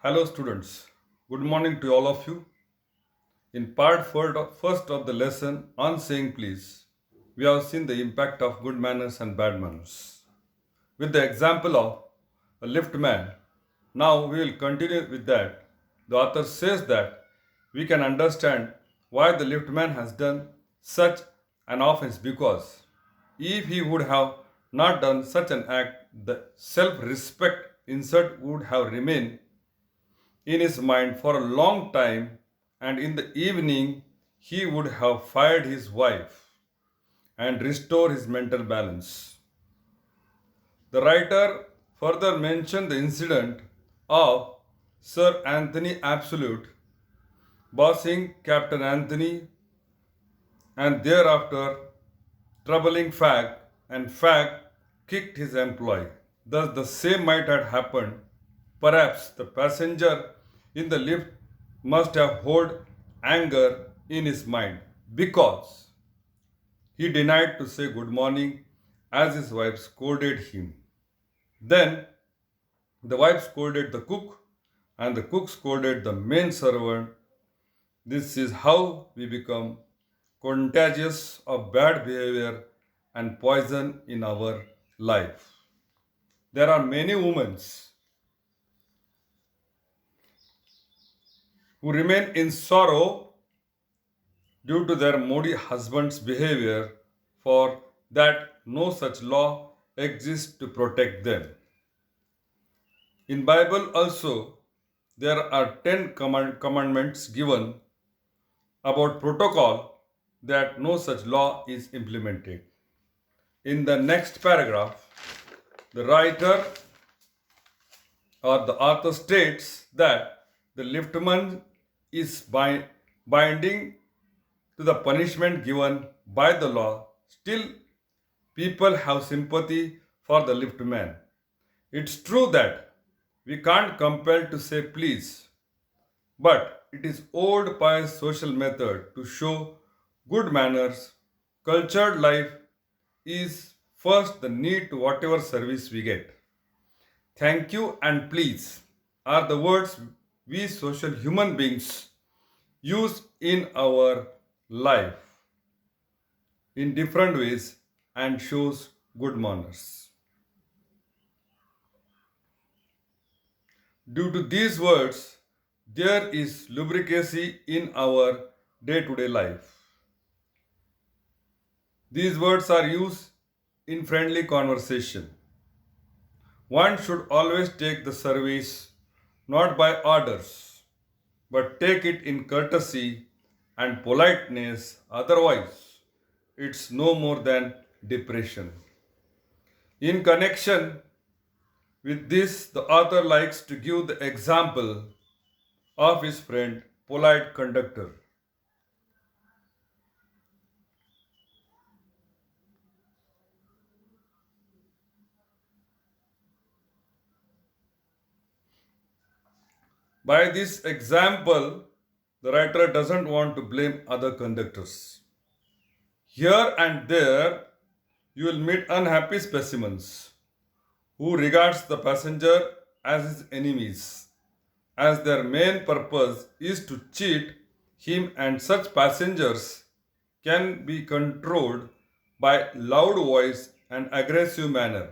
Hello, students. Good morning to all of you. In part first of the lesson on saying please, we have seen the impact of good manners and bad manners. With the example of a lift man, now we will continue with that. The author says that we can understand why the lift man has done such an offense because if he would have not done such an act, the self respect insert would have remained in his mind for a long time, and in the evening he would have fired his wife and restored his mental balance. The writer further mentioned the incident of Sir Anthony Absolute bossing Captain Anthony and thereafter troubling Fag, and Fag kicked his employee. Thus, the same might have happened. Perhaps the passenger in the lift must have held anger in his mind because he denied to say good morning as his wife scolded him. Then the wife scolded the cook and the cook scolded the main servant. This is how we become contagious of bad behavior and poison in our life. There are many women who remain in sorrow due to their moody husband's behavior, for that no such law exists to protect them. In Bible also there are 10 commandments given about protocol that no such law is implemented. In the next paragraph, the writer or the author states that the liftman is binding to the punishment given by the law. Still, people have sympathy for the liftman. It's true that we can't compel to say please, but it is old pious social method to show good manners. Cultured life is first the need to whatever service we get. Thank you and please are the words we social human beings use in our life in different ways and shows good manners. Due to these words, there is lubricacy in our day to day life. These words are used in friendly conversation. One should always take the service not by orders, but take it in courtesy and politeness, otherwise, it's no more than depression. In connection with this, the author likes to give the example of his friend, polite conductor. By this example, the writer doesn't want to blame other conductors. Here and there, you will meet unhappy specimens who regards the passenger as his enemies, as their main purpose is to cheat him, and such passengers can be controlled by loud voice and aggressive manner.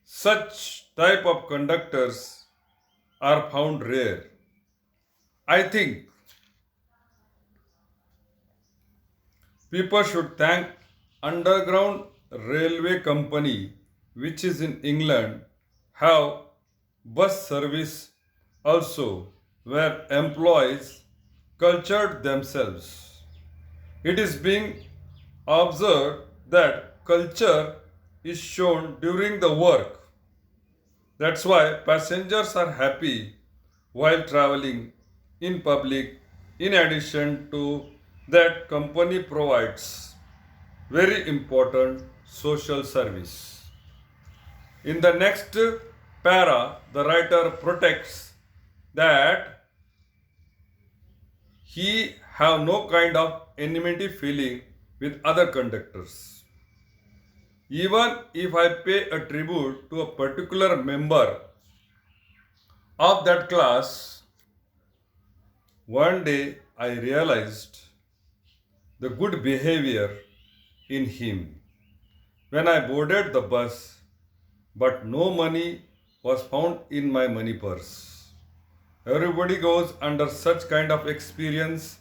Such type of conductors are found rare. I think people should thank Underground Railway Company, which is in England, have bus service also, where employees cultured themselves. It is being observed that culture is shown during the work. That's why passengers are happy while traveling in public. In addition to that, company provides very important social service. In the next para, the writer protects that he have no kind of enmity feeling with other conductors. Even if I pay a tribute to a particular member of that class, One day I realized the good behavior in him. When I boarded the bus, but no money was found in my money purse. Everybody goes under such kind of experience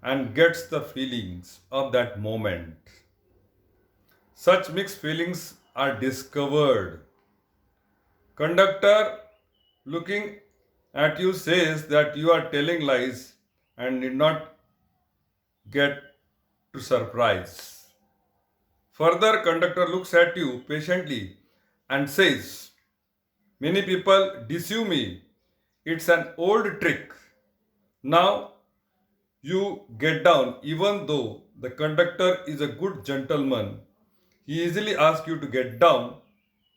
and gets the feelings of that moment. Such mixed feelings are discovered. Conductor looking at you says that you are telling lies and did not get to surprise. Further, conductor looks at you patiently and says, many people deceive me. It's an old trick. Now you get down, even though the conductor is a good gentleman. He easily asks you to get down.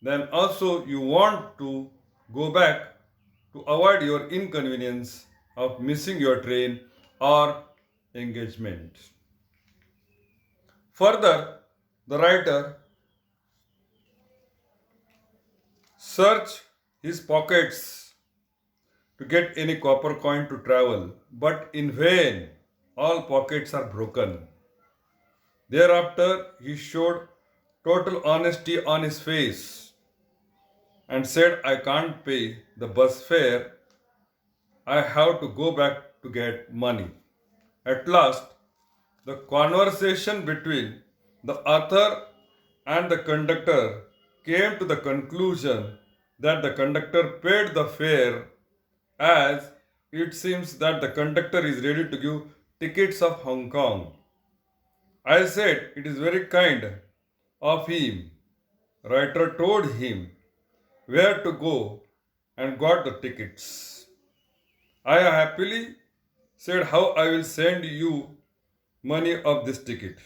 Then also you want to go back to avoid your inconvenience of missing your train or engagement. Further, the writer search his pockets to get any copper coin to travel, but in vain. All pockets are broken. Thereafter, he showed total honesty on his face and said, I can't pay the bus fare. I have to go back to get money. At last, the conversation between the author and the conductor came to the conclusion that the conductor paid the fare, as it seems that the conductor is ready to give tickets of Hong Kong. I said, it is very kind of him. Writer told him where to go and got the tickets. I happily said how I will send you money of this ticket.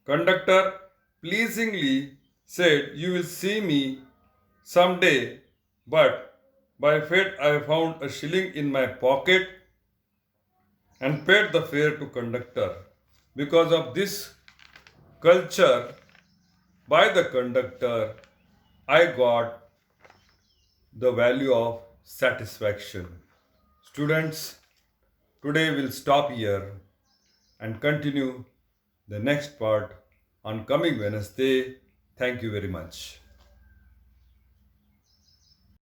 Conductor pleasingly said, you will see me someday, but by fate I found a shilling in my pocket and paid the fare to conductor. Because of this culture by the conductor, I got the value of satisfaction. Students, today we'll stop here and continue the next part on coming Wednesday. Thank you very much.